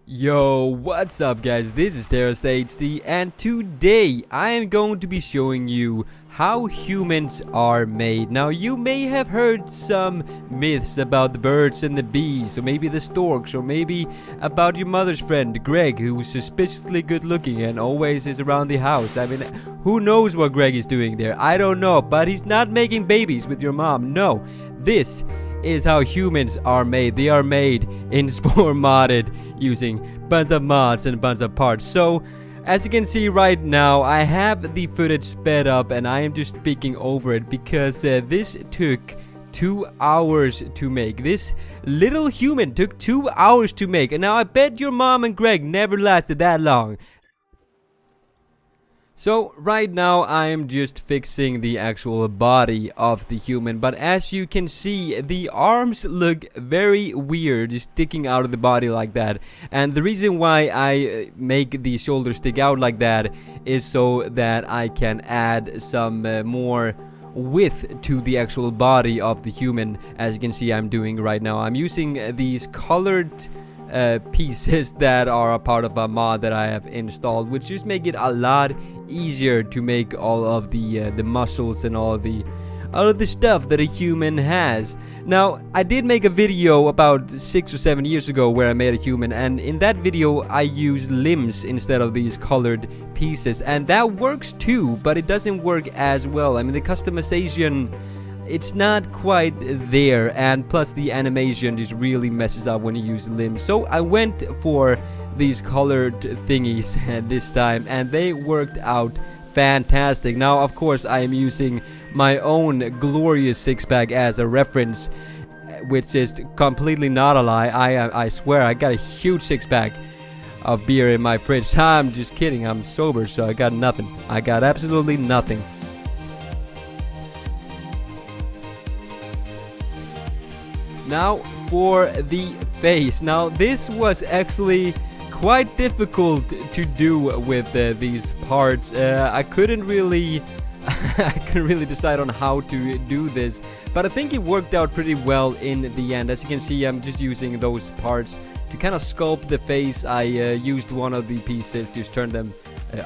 Yo, what's up guys, this is TerasHD and today I am going to be showing you how humans are made. Now you may have heard some myths about the birds and the bees, or maybe the storks, or maybe about your mother's friend Greg, who's suspiciously good looking and always is around the house. I mean, who knows what Greg is doing there? I don't know, but he's not making babies with your mom. No, this is how humans are made. They are made in Spore modded using bunch of mods and bunch of parts. So as you can see right now, I have the footage sped up and I am just speaking over it because this took 2 hours to make. This little human took 2 hours to make, and now I bet your mom and Greg never lasted that long. So right now I am just fixing the actual body of the human, but as you can see, the arms look very weird just sticking out of the body like that. And the reason why I make the shoulders stick out like that is so that I can add some more width to the actual body of the human, as you can see I'm doing right now. I'm using these colored pieces that are a part of a mod that I have installed, which just make it a lot easier to make all of the muscles and all of the stuff that a human has. Now I did make a video about 6 or 7 years ago where I made a human, and in that video I used limbs instead of these colored pieces, and that works too, but it doesn't work as well. I mean, the customization, it's not quite there, and plus the animation just really messes up when you use limbs. So I went for these colored thingies this time, and they worked out fantastic. Now of course I am using my own glorious six-pack as a reference, which is completely not a lie. I swear I got a huge six-pack of beer in my fridge. I'm just kidding, I'm sober, so I got nothing. I got absolutely nothing. Now for the face. Now this was actually quite difficult to do with these parts. I couldn't really decide on how to do this, but I think it worked out pretty well in the end. As you can see, I'm just using those parts to kind of sculpt the face. I used one of the pieces, just turned them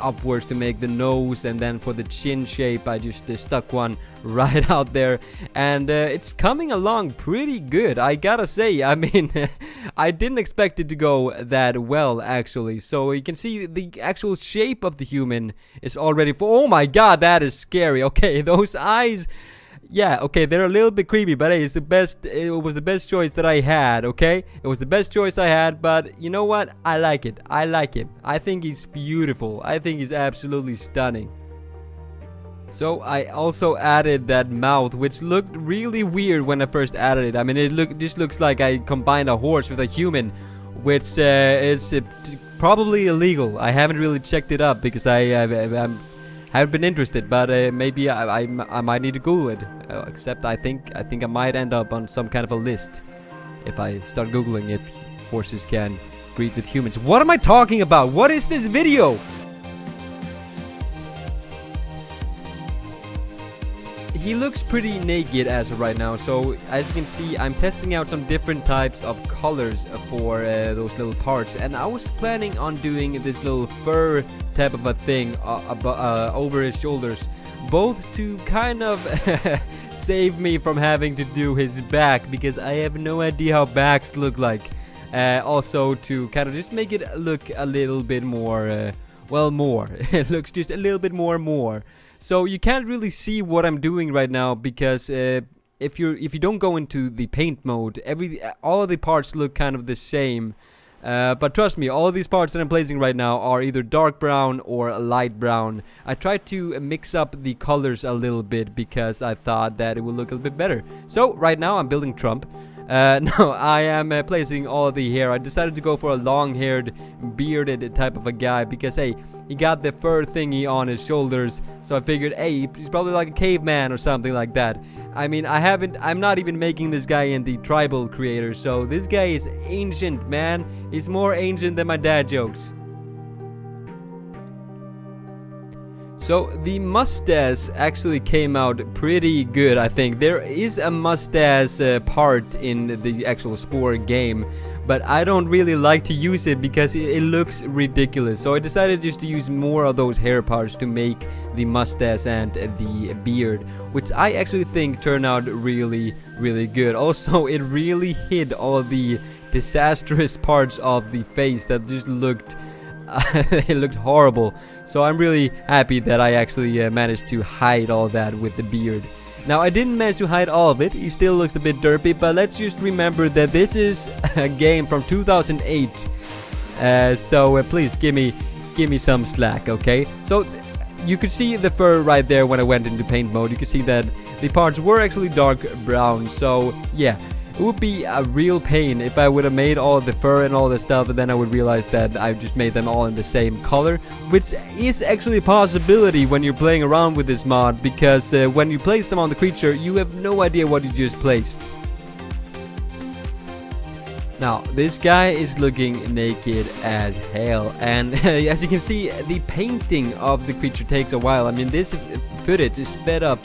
upwards to make the nose, and then for the chin shape I just stuck one right out there, and it's coming along pretty good, I gotta say. I mean, I didn't expect it to go that well actually. So you can see the actual shape of the human is already oh my god, that is scary. Okay, those eyes, yeah, okay, they're a little bit creepy, but hey, it was the best choice that I had, okay? It was the best choice I had, but you know what? I like it. I like him. I think he's beautiful. I think he's absolutely stunning. So I also added that mouth, which looked really weird when I first added it. I mean, just looks like I combined a horse with a human, which is probably illegal. I haven't really checked it up because I haven't been interested, but maybe I might need to Google it. Except I think I might end up on some kind of a list if I start Googling if horses can breed with humans. What am I talking about? What is this video? He looks pretty naked as of right now, so as you can see I'm testing out some different types of colors for those little parts, and I was planning on doing this little fur type of a thing over his shoulders, both to kind of save me from having to do his back, because I have no idea how backs look like, also to kind of just make it look a little bit more it looks just a little bit more. So you can't really see what I'm doing right now because if you don't go into the paint mode, all of the parts look kind of the same. But trust me, all of these parts that I'm placing right now are either dark brown or light brown. I tried to mix up the colors a little bit because I thought that it would look a little bit better. So right now I'm building Trump. No, I am placing all of the hair. I decided to go for a long-haired, bearded type of a guy because, hey, he got the fur thingy on his shoulders. So I figured, hey, he's probably like a caveman or something like that. I mean, I'm not even making this guy in the tribal creator. So this guy is ancient, man. He's more ancient than my dad jokes. So the mustache actually came out pretty good, I think. There is a mustache part in the actual Spore game, but I don't really like to use it because it looks ridiculous. So I decided just to use more of those hair parts to make the mustache and the beard, which I actually think turned out really good. Also, it really hid all the disastrous parts of the face that just looked it looked horrible. So I'm really happy that I actually managed to hide all that with the beard. Now, I didn't manage to hide all of it. He still looks a bit derpy, but let's just remember that this is a game from 2008. So please give me some slack, okay? So you could see the fur right there when I went into paint mode. You could see that the parts were actually dark brown. So yeah, it would be a real pain if I would have made all the fur and all the stuff, and then I would realize that I just made them all in the same color, which is actually a possibility when you're playing around with this mod, because when you place them on the creature, you have no idea what you just placed. Now, this guy is looking naked as hell, and as you can see, the painting of the creature takes a while. I mean, this footage is sped up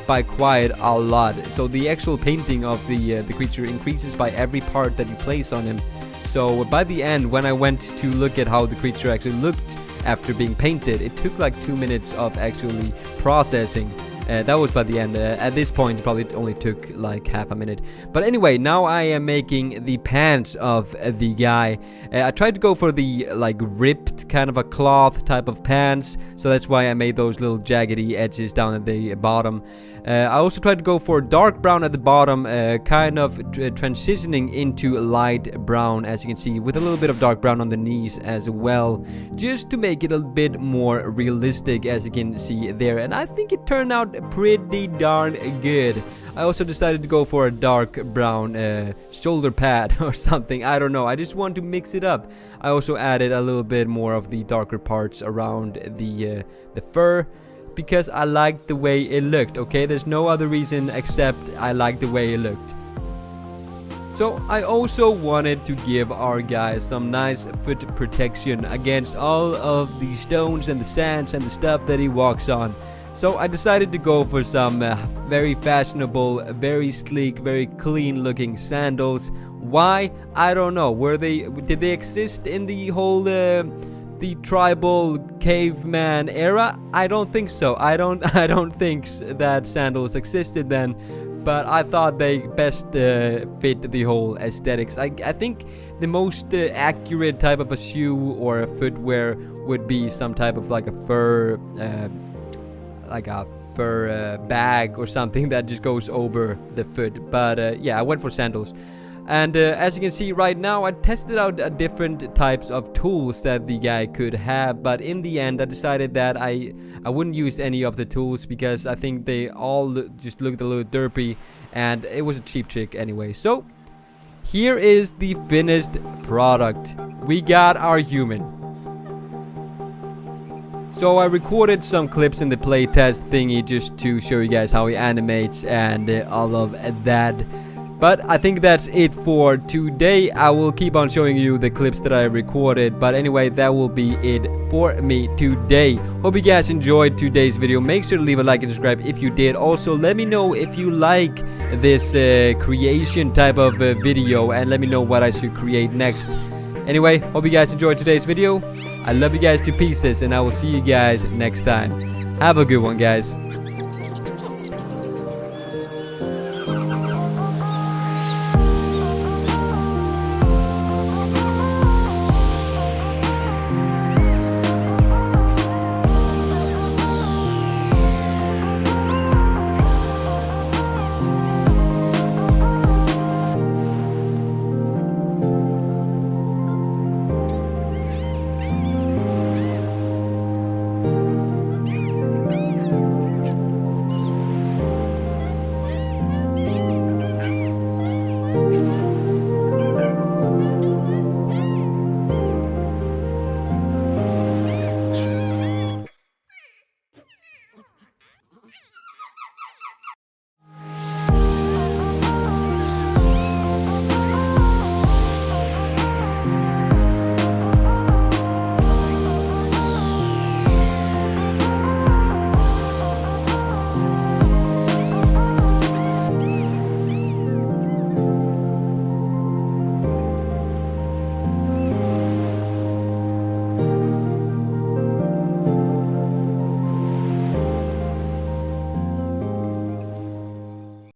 by quite a lot, so the actual painting of the creature increases by every part that you place on him. So by the end, when I went to look at how the creature actually looked after being painted, it took like 2 minutes of actually processing. That was by the end. At this point, it probably only took like half a minute. But anyway, now I am making the pants of the guy. I tried to go for the like ripped kind of a cloth type of pants, so that's why I made those little jaggedy edges down at the bottom. I also tried to go for dark brown at the bottom, kind of transitioning into light brown, as you can see, with a little bit of dark brown on the knees as well, just to make it a bit more realistic, as you can see there. And I think it turned out pretty darn good. I also decided to go for a dark brown shoulder pad or something. I don't know. I just want to mix it up. I also added a little bit more of the darker parts around the fur, because I liked the way it looked, okay? There's no other reason except I liked the way it looked. So I also wanted to give our guy some nice foot protection against all of the stones and the sands and the stuff that he walks on. So I decided to go for some very fashionable, very sleek, very clean looking sandals. Why? I don't know. Did they exist in the whole the tribal caveman era? I don't think so. I don't think that sandals existed then, but I thought they best fit the whole aesthetics. I think the most accurate type of a shoe or a footwear would be some type of like a fur bag or something that just goes over the foot. But yeah, I went for sandals. And as you can see right now, I tested out different types of tools that the guy could have, but in the end I decided that I wouldn't use any of the tools because I think they all just looked a little derpy, and it was a cheap trick anyway. So here is the finished product. We got our human. So I recorded some clips in the playtest thingy just to show you guys how he animates and all of that. But I think that's it for today. I will keep on showing you the clips that I recorded. But anyway, that will be it for me today. Hope you guys enjoyed today's video. Make sure to leave a like and subscribe if you did. Also, let me know if you like this creation type of video, and let me know what I should create next. Anyway, hope you guys enjoyed today's video. I love you guys to pieces, and I will see you guys next time. Have a good one, guys.